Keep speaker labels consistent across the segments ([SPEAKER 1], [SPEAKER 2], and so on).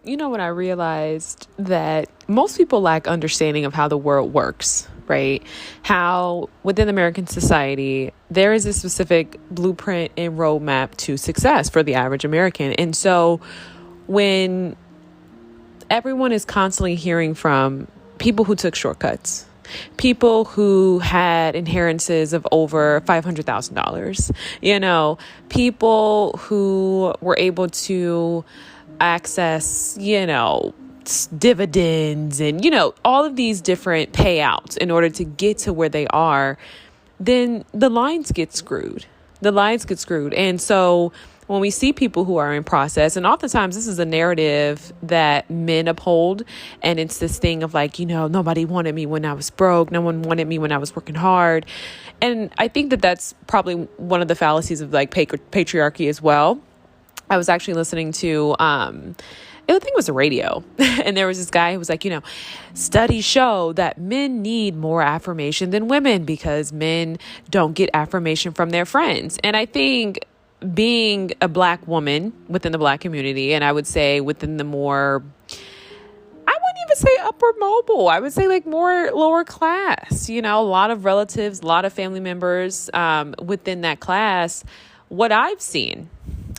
[SPEAKER 1] you know what I realized? That most people lack understanding of how the world works, right? How within American society, there is a specific blueprint and roadmap to success for the average American. And so when everyone is constantly hearing from people who took shortcuts, people who had inheritances of over $500,000, people who were able to access, dividends and, all of these different payouts in order to get to where they are, then the lines get screwed. And so when we see people who are in process, and oftentimes this is a narrative that men uphold, and it's this thing of like, nobody wanted me when I was broke. No one wanted me when I was working hard. And I think that that's probably one of the fallacies of like patriarchy as well. I was actually listening to, I think it was the radio, and there was this guy who was like, studies show that men need more affirmation than women because men don't get affirmation from their friends. And I think being a Black woman within the Black community, and I would say within the more, I wouldn't even say upper mobile, I would say like more lower class, a lot of relatives, a lot of family members within that class, what I've seen,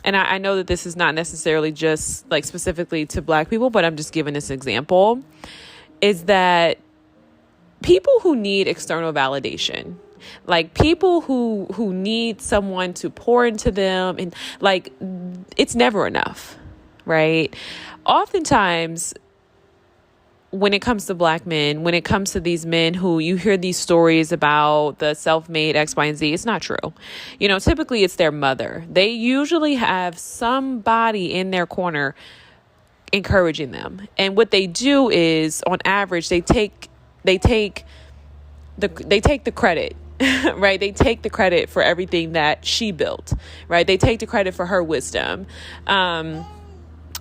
[SPEAKER 1] and I know that this is not necessarily just like specifically to Black people, but I'm just giving this example, is that people who need external validation, like people who need someone to pour into them, and like it's never enough, right? Oftentimes when it comes to Black men, when it comes to these men who you hear these stories about the self-made X, Y, and Z, it's not true. Typically it's their mother. They usually have somebody in their corner encouraging them. And what they do is, on average, they take the credit. Right? They take the credit for everything that she built, right? They take the credit for her wisdom.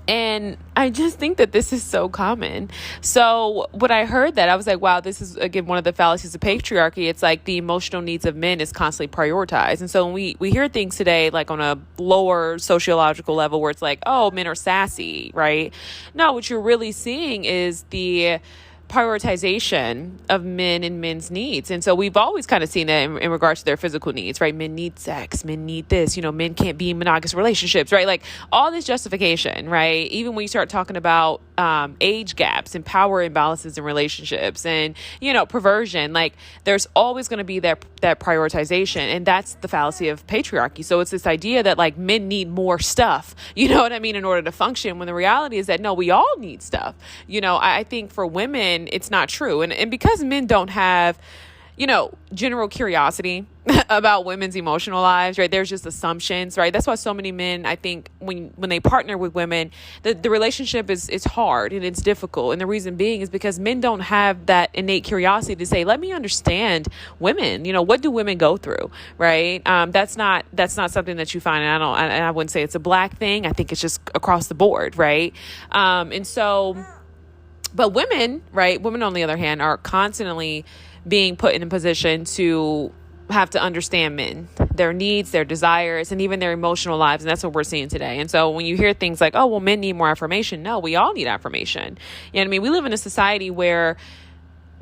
[SPEAKER 1] And I just think that this is so common. So when I heard that, I was like, wow, this is, again, one of the fallacies of patriarchy. It's like the emotional needs of men is constantly prioritized. And so when we hear things today, like on a lower sociological level where it's like, oh, men are sassy, right? No, what you're really seeing is the prioritization of men and men's needs. And so we've always kind of seen that in regards to their physical needs, right? Men need sex, men need this, men can't be in monogamous relationships, right? Like all this justification, right? Even when you start talking about age gaps and power imbalances in relationships and, perversion, like there's always going to be that prioritization. And that's the fallacy of patriarchy. So it's this idea that like men need more stuff, in order to function, when the reality is that no, we all need stuff. I think for women, it's not true. And because men don't have, general curiosity about women's emotional lives, right? There's just assumptions, right? That's why so many men, I think when they partner with women, the relationship is hard and it's difficult. And the reason being is because men don't have that innate curiosity to say, let me understand women, what do women go through, right? That's not something that you find. And I wouldn't say it's a Black thing. I think it's just across the board, right? But women, right? Women, on the other hand, are constantly being put in a position to have to understand men, their needs, their desires, and even their emotional lives. And that's what we're seeing today. And so when you hear things like, oh, well, men need more affirmation. No, we all need affirmation. We live in a society where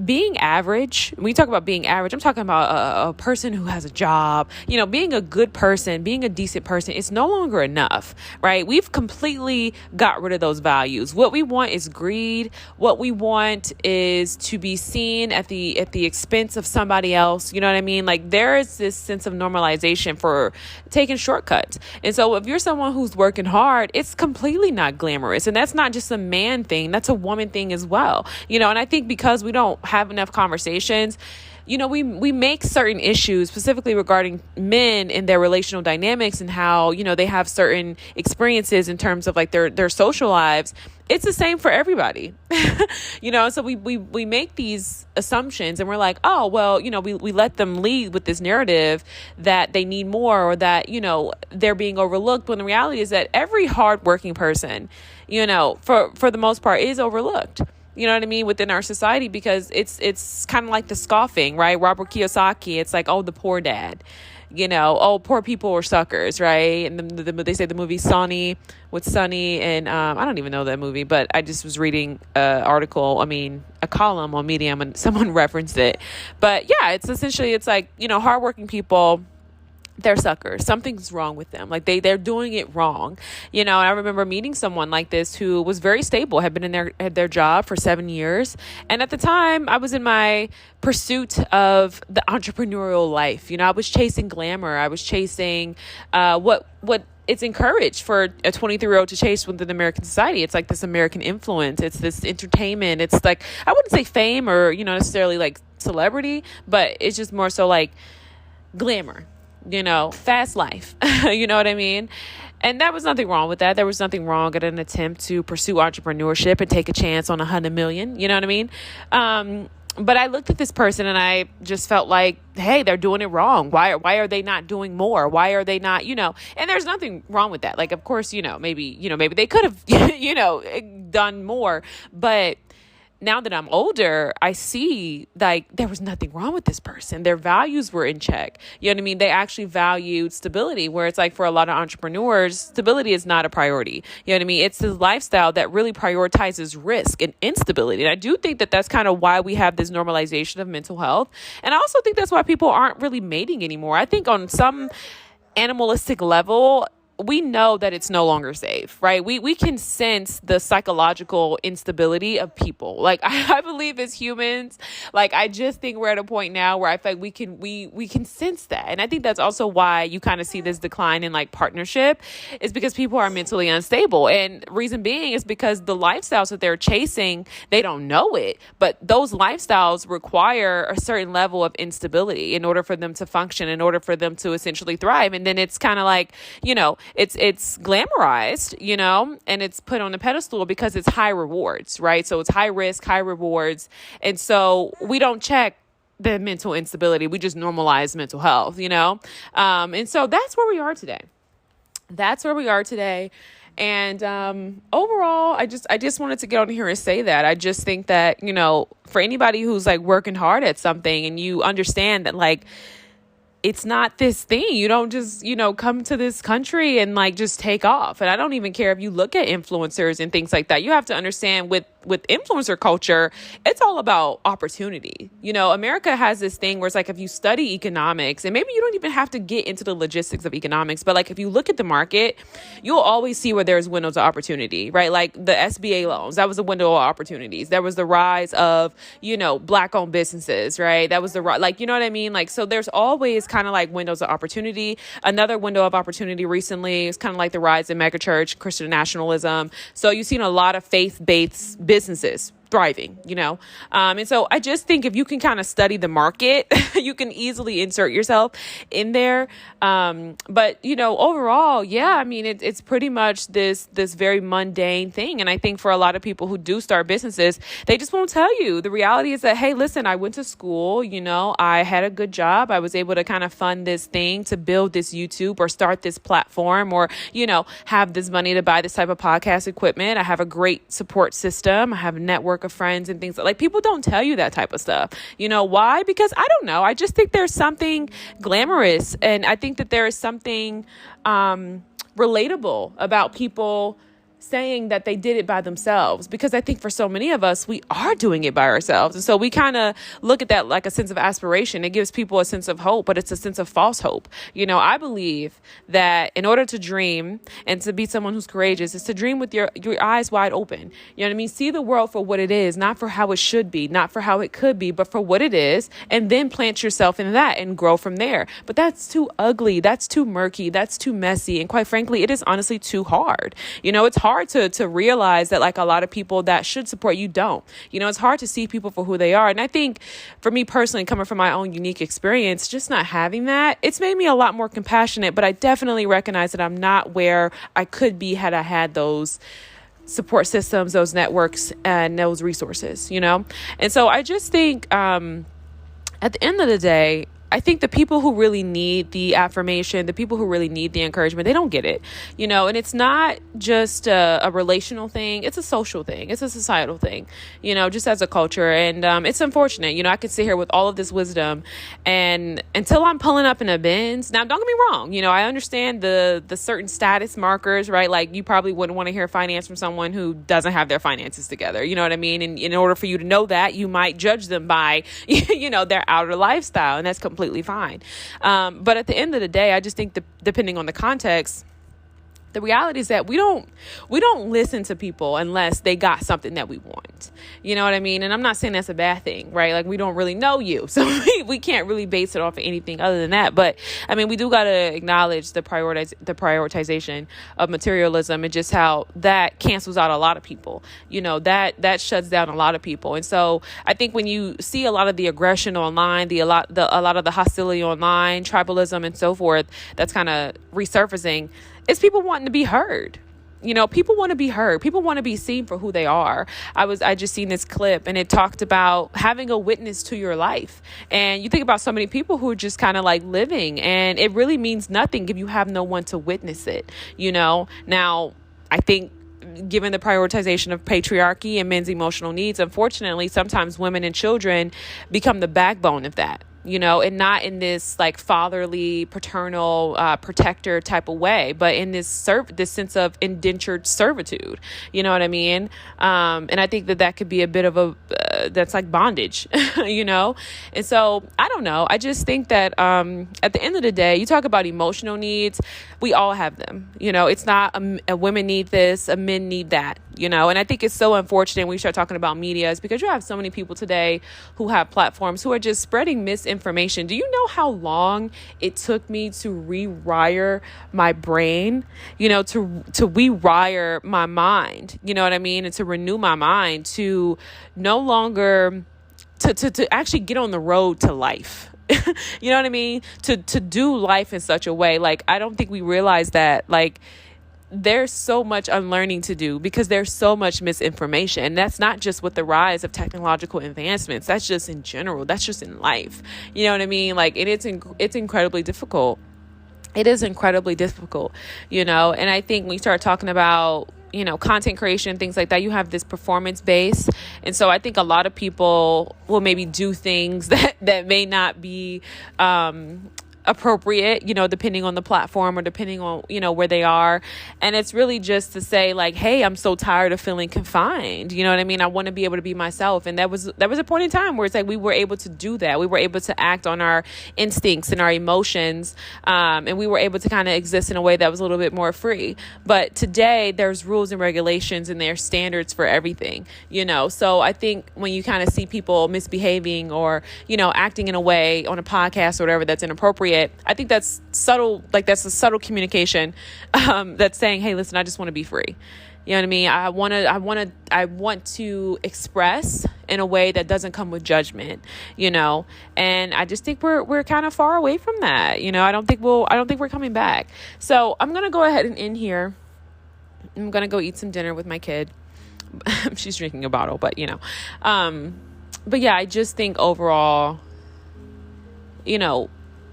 [SPEAKER 1] being average, when we talk about being average, I'm talking about a person who has a job, being a good person, being a decent person, it's no longer enough, right? We've completely got rid of those values. What we want is greed. What we want is to be seen at the expense of somebody else. You know what I mean? Like there is this sense of normalization for taking shortcuts. And so if you're someone who's working hard, it's completely not glamorous. And that's not just a man thing. That's a woman thing as well. And I think because we don't have enough conversations, we make certain issues specifically regarding men and their relational dynamics and how, they have certain experiences in terms of like their social lives. It's the same for everybody, so we make these assumptions and we're like, oh, well, we let them lead with this narrative that they need more or that, they're being overlooked. When the reality is that every hardworking person, for the most part is overlooked. You know what I mean? Within our society, because it's kind of like the scoffing, right? Robert Kiyosaki, it's like, oh, the poor dad. oh, poor people are suckers, right? And they say the movie Sonny with Sonny, and I don't even know that movie, but I just was reading a column on Medium, and someone referenced it. But yeah, it's like, hardworking people, they're suckers. Something's wrong with them. Like they're doing it wrong. And I remember meeting someone like this who was very stable, had been in their job for 7 years. And at the time I was in my pursuit of the entrepreneurial life. I was chasing glamour. I was chasing, what it's encouraged for a 23-year-old to chase within American society. It's like this American influence. It's this entertainment. It's like, I wouldn't say fame or, necessarily like celebrity, but it's just more so like glamour. Fast life, you know what I mean? And there was nothing wrong with that. There was nothing wrong at an attempt to pursue entrepreneurship and take a chance on 100 million, you know what I mean? But I looked at this person and I just felt like, hey, they're doing it wrong. Why are they not doing more? Why are they not, and there's nothing wrong with that. Like, of course, maybe they could have, done more, but now that I'm older, I see like there was nothing wrong with this person. Their values were in check. You know what I mean? They actually valued stability, where it's like for a lot of entrepreneurs, stability is not a priority. You know what I mean? It's this lifestyle that really prioritizes risk and instability. And I do think that that's kind of why we have this normalization of mental health. And I also think that's why people aren't really mating anymore. I think on some animalistic level, we know that it's no longer safe, right? We can sense the psychological instability of people. Like I believe as humans, like I just think we're at a point now where I feel like we can sense that. And I think that's also why you kind of see this decline in like partnership, is because people are mentally unstable. And reason being is because the lifestyles that they're chasing, they don't know it, but those lifestyles require a certain level of instability in order for them to function, in order for them to essentially thrive. And then it's kind of like, it's glamorized, and it's put on a pedestal because it's high rewards, right? So it's high risk, high rewards. And so we don't check the mental instability. We just normalize mental health, and so that's where we are today. And overall, I just wanted to get on here and say that. I just think that, for anybody who's like working hard at something and you understand that like, it's not this thing. You don't just, come to this country and like just take off. And I don't even care if you look at influencers and things like that. You have to understand with influencer culture, it's all about opportunity. America has this thing where it's like, if you study economics, and maybe you don't even have to get into the logistics of economics, but like if you look at the market, you'll always see where there's windows of opportunity, right? Like the SBA loans, that was a window of opportunities. There was the rise of, Black owned businesses, right? That was the rise, like, you know what I mean? Like, so there's always kind of like windows of opportunity. Another window of opportunity recently is kind of like the rise in megachurch, Christian nationalism. So you've seen a lot of faith-based businesses thriving, and so I just think if you can kind of study the market, you can easily insert yourself in there. But overall, yeah, I mean, it's pretty much this very mundane thing. And I think for a lot of people who do start businesses, they just won't tell you. The reality is that, hey, listen, I went to school, I had a good job. I was able to kind of fund this thing to build this YouTube or start this platform or, have this money to buy this type of podcast equipment. I have a great support system. I have a network of friends and things like people don't tell you that type of stuff. Why? Because I don't know. I just think there's something glamorous, and I think that there is something relatable about people saying that they did it by themselves, because I think for so many of us, we are doing it by ourselves. And so we kind of look at that like a sense of aspiration. It gives people a sense of hope, but it's a sense of false hope. I believe that in order to dream and to be someone who's courageous is to dream with your eyes wide open. You know what I mean? See the world for what it is, not for how it should be, not for how it could be, but for what it is, and then plant yourself in that and grow from there. But that's too ugly. That's too murky. That's too messy. And quite frankly, it is honestly too hard. It's hard to realize that like a lot of people that should support you don't. It's hard to see people for who they are. And I think for me personally, coming from my own unique experience, just not having that, it's made me a lot more compassionate, but I definitely recognize that I'm not where I could be had I had those support systems, those networks, and those resources, And so I just think at the end of the day, I think the people who really need the affirmation, the people who really need the encouragement, they don't get it, and it's not just a relational thing. It's a social thing. It's a societal thing, just as a culture. And it's unfortunate. I could sit here with all of this wisdom, and until I'm pulling up in a Benz. Now, don't get me wrong. I understand the certain status markers, right? Like, you probably wouldn't want to hear finance from someone who doesn't have their finances together. You know what I mean? And in order for you to know that, you might judge them by, their outer lifestyle, and that's completely fine. But at the end of the day, I just think depending on the context, the reality is that we don't listen to people unless they got something that we want. You know what I mean? And I'm not saying that's a bad thing, right? Like, we don't really know you, so we can't really base it off of anything other than that. But I mean, we do got to acknowledge the prioritization of materialism, and just how that cancels out a lot of people. That shuts down a lot of people. And so I think when you see a lot of the aggression online, a lot of the hostility online, tribalism and so forth, that's kind of resurfacing. It's people wanting to be heard. People want to be heard. People want to be seen for who they are. I just seen this clip, and it talked about having a witness to your life. And you think about so many people who are just kind of like living, and it really means nothing if you have no one to witness it. Now, I think, given the prioritization of patriarchy and men's emotional needs, unfortunately, sometimes women and children become the backbone of that. And not in this like fatherly, paternal, protector type of way, but in this sense of indentured servitude. You know what I mean? And I think that could be a bit of that's like bondage, And so I don't know. I just think that at the end of the day, you talk about emotional needs. We all have them. It's not a women need this, a men need that. And I think it's so unfortunate when we start talking about media, is because you have so many people today who have platforms who are just spreading misinformation. Do you know how long it took me to rewire my brain, to rewire my mind, you know what I mean? And to renew my mind, to no longer, to actually get on the road to life. You know what I mean? To do life in such a way. Like, I don't think we realize that, like, there's so much unlearning to do because there's so much misinformation. And that's not just with the rise of technological advancements. That's just in general. That's just in life. You know what I mean? Like, it's incredibly difficult. It is incredibly difficult, and I think when you start talking about, content creation, things like that, you have this performance base. And so I think a lot of people will maybe do things that may not be, appropriate, depending on the platform or depending on, where they are. And it's really just to say, like, hey, I'm so tired of feeling confined. You know what I mean? I want to be able to be myself. And that was a point in time where it's like we were able to do that. We were able to act on our instincts and our emotions. And we were able to kind of exist in a way that was a little bit more free. But today there's rules and regulations and there's standards for everything, So I think when you kind of see people misbehaving or, acting in a way on a podcast or whatever that's inappropriate, I think that's subtle. Like, that's a subtle communication that's saying, hey, listen, I just want to be free. You know what I mean? I want to express in a way that doesn't come with judgment, and I just think we're kind of far away from that. I don't think we're coming back. So I'm going to go ahead and end here. I'm going to go eat some dinner with my kid. She's drinking a bottle, but but yeah, I just think overall,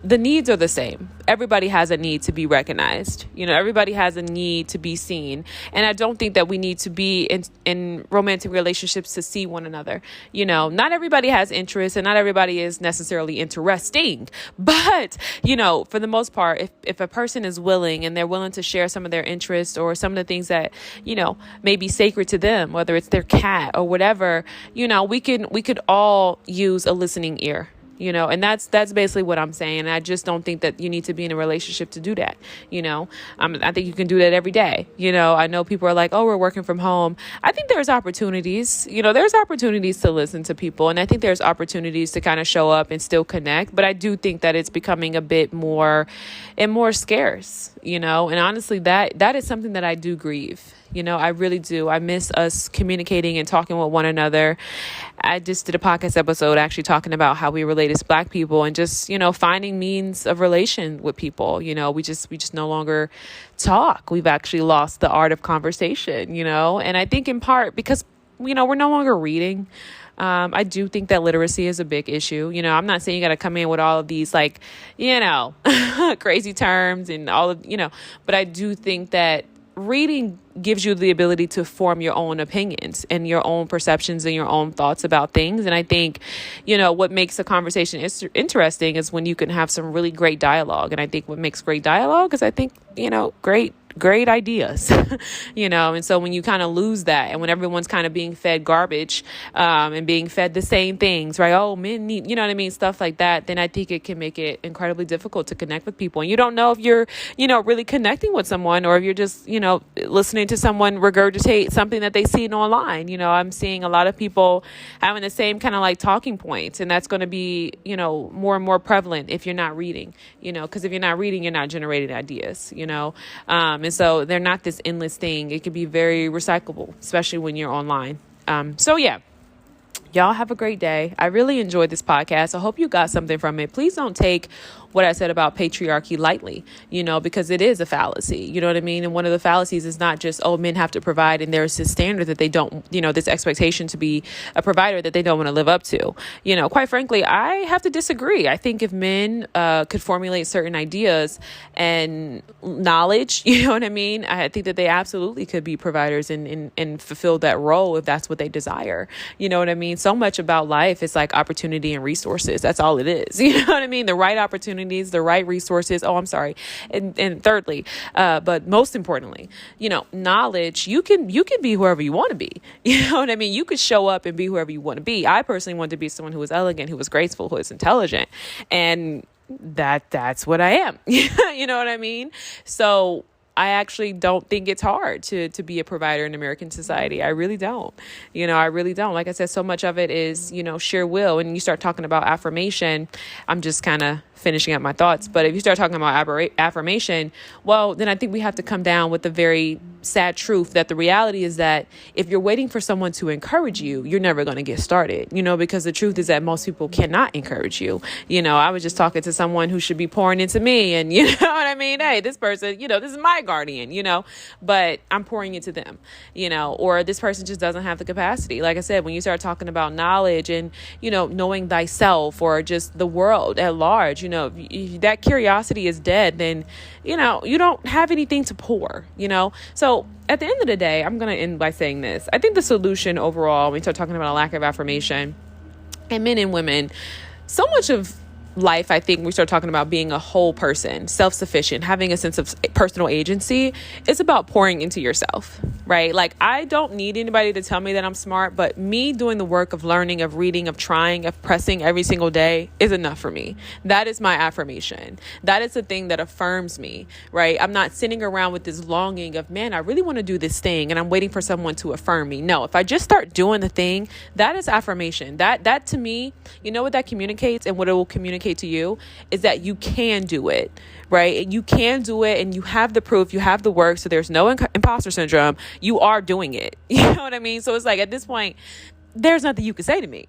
[SPEAKER 1] the needs are the same. Everybody has a need to be recognized. Everybody has a need to be seen. And I don't think that we need to be in romantic relationships to see one another. Not everybody has interests and not everybody is necessarily interesting. But, for the most part, if a person is willing and they're willing to share some of their interests or some of the things that, may be sacred to them, whether it's their cat or whatever, we could all use a listening ear. And that's basically what I'm saying. I just don't think that you need to be in a relationship to do that. I think you can do that every day. I know people are like, oh, we're working from home. I think there's opportunities, there's opportunities to listen to people. And I think there's opportunities to kind of show up and still connect. But I do think that it's becoming a bit more and more scarce, and honestly, that is something that I do grieve. I really do. I miss us communicating and talking with one another. I just did a podcast episode actually talking about how we relate as Black people and just, finding means of relation with people. We just no longer talk. We've actually lost the art of conversation, and I think in part because, we're no longer reading. I do think that literacy is a big issue. I'm not saying you got to come in with all of these crazy terms and all of, but I do think that reading gives you the ability to form your own opinions and your own perceptions and your own thoughts about things. And I think, what makes a conversation interesting is when you can have some really great dialogue. And I think what makes great dialogue is, I think, great ideas, and so when you kind of lose that, and when everyone's kind of being fed garbage, and being fed the same things, right? Oh, men need, stuff like that, then I think it can make it incredibly difficult to connect with people. And you don't know if you're, really connecting with someone, or if you're just, listening to someone regurgitate something that they seen online. I'm seeing a lot of people having the same kind of like talking points, and that's going to be, more and more prevalent if you're not reading, because if you're not reading, you're not generating ideas, and so they're not this endless thing. It can be very recyclable, especially when you're online. So yeah, y'all have a great day. I really enjoyed this podcast. I hope you got something from it. Please don't take what I said about patriarchy lightly, because it is a fallacy. You know what I mean? And one of the fallacies is not just, men have to provide, and there's this standard that they don't, this expectation to be a provider that they don't want to live up to. Quite frankly, I have to disagree. I think if men could formulate certain ideas and knowledge, you know what I mean? I think that they absolutely could be providers and fulfill that role if that's what they desire. You know what I mean? So much about life is like opportunity and resources. That's all it is. You know what I mean? The right opportunity, the right resources. And thirdly, but most importantly, knowledge. You can be whoever you want to be. You know what I mean? You could show up and be whoever you want to be. I personally want to be someone who was elegant, who was graceful, who is intelligent, and that's what I am. You know what I mean? So I actually don't think it's hard to be a provider in American society. I really don't. I really don't. Like I said, so much of it is, sheer will. And you start talking about affirmation, I'm just kind of finishing up my thoughts. But if you start talking about affirmation, well, then I think we have to come down with the very sad truth that the reality is that if you're waiting for someone to encourage you, you're never going to get started, because the truth is that most people cannot encourage you. I was just talking to someone who should be pouring into me, and you know what I mean? Hey, this person, this is my guardian, but I'm pouring into them, or this person just doesn't have the capacity. Like I said, when you start talking about knowledge and, knowing thyself, or just the world at large, if that curiosity is dead, then, you don't have anything to pour, So at the end of the day, I'm going to end by saying this. I think the solution overall, when we start talking about a lack of affirmation and men and women, so much of life, I think we start talking about being a whole person, self-sufficient, having a sense of personal agency. It's about pouring into yourself, right? Like, I don't need anybody to tell me that I'm smart, but me doing the work of learning, of reading, of trying, of pressing every single day is enough for me. That is my affirmation. That is the thing that affirms me, right? I'm not sitting around with this longing of, man, I really want to do this thing, and I'm waiting for someone to affirm me. No, if I just start doing the thing, that is affirmation. That to me, you know what that communicates, and what it will communicate to you is that you can do it, right? You can do it, and you have the proof, you have the work, so there's no imposter syndrome. You are doing it. You know what I mean? So it's like, at this point, there's nothing you can say to me.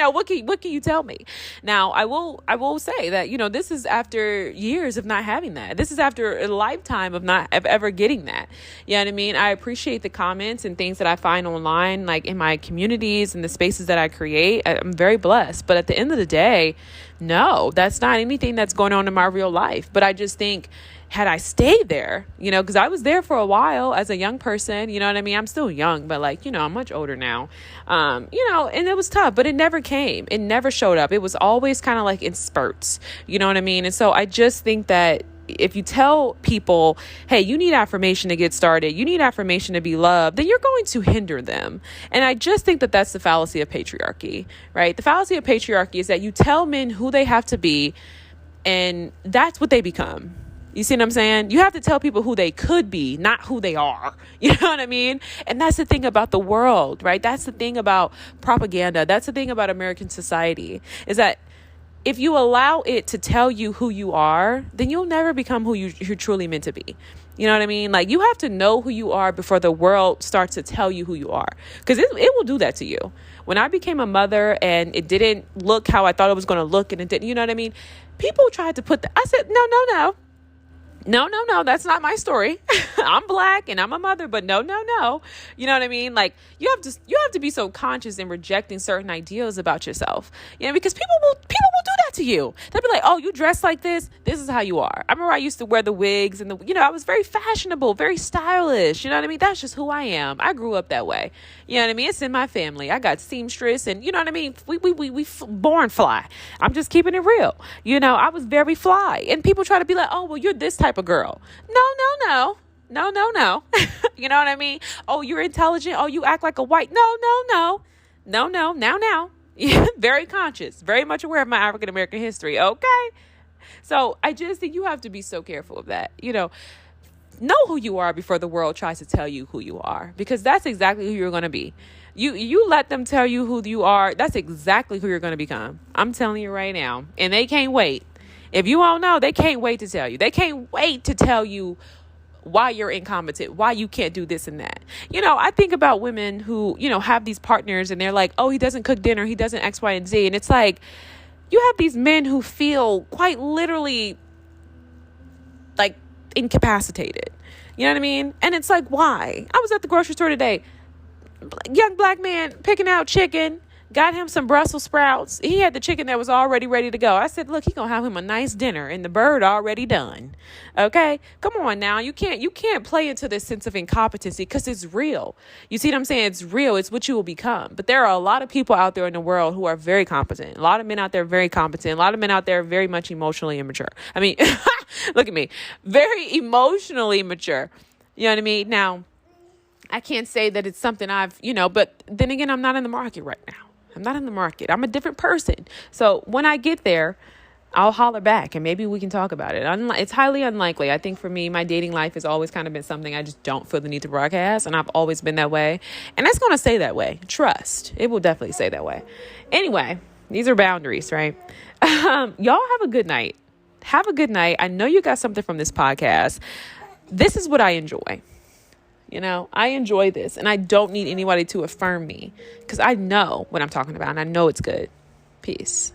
[SPEAKER 1] What can you tell me? Now, I will say that, this is after years of not having that. This is after a lifetime of ever getting that. You know what I mean? I appreciate the comments and things that I find online, like in my communities and the spaces that I create. I'm very blessed. But at the end of the day, no, that's not anything that's going on in my real life. But I just think, had I stayed there, because I was there for a while as a young person, you know what I mean? I'm still young, but I'm much older now, and it was tough, but it never came. It never showed up. It was always kind of like in spurts, you know what I mean? And so I just think that if you tell people, hey, you need affirmation to get started, you need affirmation to be loved, then you're going to hinder them. And I just think that that's the fallacy of patriarchy, right? The fallacy of patriarchy is that you tell men who they have to be, and that's what they become. You see what I'm saying? You have to tell people who they could be, not who they are. You know what I mean? And that's the thing about the world, right? That's the thing about propaganda. That's the thing about American society, is that if you allow it to tell you who you are, then you'll never become who you're truly meant to be. You know what I mean? Like, you have to know who you are before the world starts to tell you who you are, because it will do that to you. When I became a mother and it didn't look how I thought it was going to look, and it didn't, you know what I mean? People tried to I said, no. No, that's not my story. I'm black and I'm a mother, but no. You know what I mean? Like you have to be so conscious in rejecting certain ideals about yourself. You know, because people will do that to you. They'll be like, "Oh, you dress like this. This is how you are." I remember I used to wear the wigs and I was very fashionable, very stylish. You know what I mean? That's just who I am. I grew up that way. You know what I mean? It's in my family. I got seamstress and you know what I mean? We born fly. I'm just keeping it real. You know, I was very fly. And people try to be like, "Oh, well, you're this type of girl." No. No. You know what I mean? "Oh, you're intelligent. Oh, you act like a white." No. Now. Very conscious, very much aware of my African American history. Okay. So I just think you have to be so careful of that. Know who you are before the world tries to tell you who you are, because that's exactly who you're going to be. You let them tell you who you are. That's exactly who you're going to become. I'm telling you right now. And they can't wait. If you all know, they can't wait to tell you. They can't wait to tell you why you're incompetent, why you can't do this and that. I think about women who, have these partners and they're like, "Oh, he doesn't cook dinner. He doesn't X, Y, and Z." And it's like, you have these men who feel quite literally like incapacitated. You know what I mean? And it's like, why? I was at the grocery store today. Young black man picking out chicken. Got him some Brussels sprouts. He had the chicken that was already ready to go. I said, "Look, he gonna have him a nice dinner and the bird already done." Okay, come on now. You can't play into this sense of incompetency because it's real. You see what I'm saying? It's real. It's what you will become. But there are a lot of people out there in the world who are very competent. A lot of men out there very competent. A lot of men out there very much emotionally immature. I mean, look at me, very emotionally mature. You know what I mean? Now, I can't say that it's something but then again, I'm not in the market right now. I'm not in the market. I'm a different person. So when I get there, I'll holler back and maybe we can talk about it. It's highly unlikely. I think for me, my dating life has always kind of been something I just don't feel the need to broadcast. And I've always been that way. And that's going to stay that way. Trust. It will definitely stay that way. Anyway, these are boundaries, right? Y'all have a good night. Have a good night. I know you got something from this podcast. This is what I enjoy. I enjoy this and I don't need anybody to affirm me because I know what I'm talking about and I know it's good. Peace.